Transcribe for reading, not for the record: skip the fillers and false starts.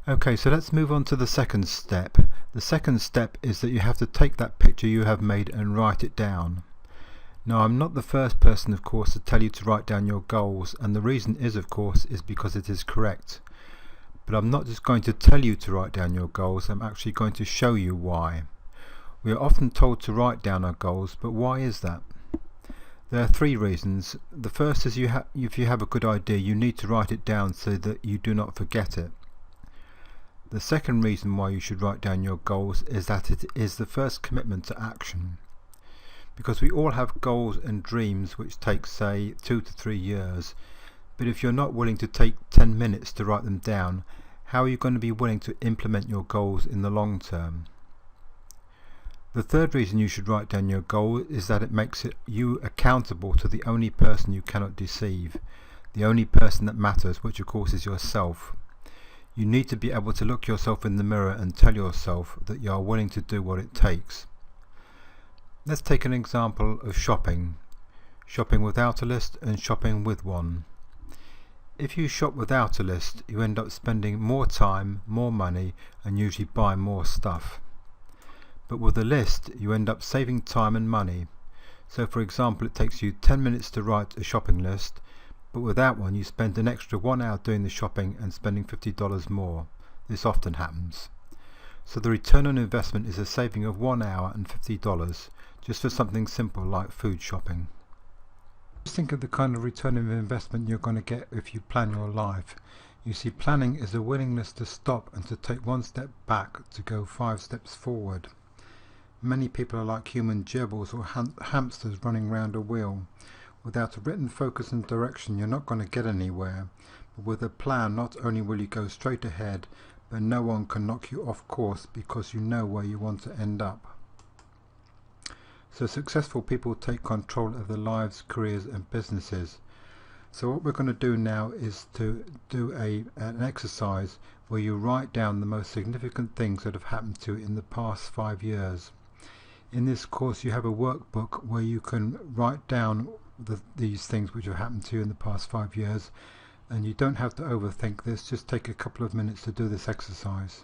Okay, so let's move on to the second step. The second step is that you have to take that picture you have made and write it down. Now, I'm not the first person, of course, to tell you to write down your goals, and the reason is, of course, is because it is correct. But I'm not just going to tell you to write down your goals, I'm actually going to show you why. We are often told to write down our goals, but why is that? There are three reasons. The first is if you have a good idea, you need to write it down so that you do not forget it. The second reason why you should write down your goals is that it is the first commitment to action. Because we all have goals and dreams which take, say, 2 to 3 years, but if you're not willing to take 10 minutes to write them down, how are you going to be willing to implement your goals in the long term? The third reason you should write down your goal is that it makes you accountable to the only person you cannot deceive, the only person that matters, which of course is yourself. You need to be able to look yourself in the mirror and tell yourself that you are willing to do what it takes. Let's take an example of shopping. Shopping without a list and shopping with one. If you shop without a list, you end up spending more time, more money, and usually buy more stuff. But with a list, you end up saving time and money. So for example, it takes you 10 minutes to write a shopping list, but without one you spend an extra 1 hour doing the shopping and spending $50 more. This often happens. So the return on investment is a saving of 1 hour and $50, just for something simple like food shopping. Just think of the kind of return of investment you're going to get if you plan your life. You see, planning is a willingness to stop and to take 1 step back to go 5 steps forward. Many people are like human gerbils or hamsters running round a wheel. Without a written focus and direction, you're not going to get anywhere. But with a plan, not only will you go straight ahead, but no one can knock you off course because you know where you want to end up. So successful people take control of their lives, careers and businesses. So what we're going to do now is to do an exercise where you write down the most significant things that have happened to you in the past 5 years. In this course you have a workbook where you can write down these things which have happened to you in the past 5 years, and you don't have to overthink this, just take a couple of minutes to do this exercise.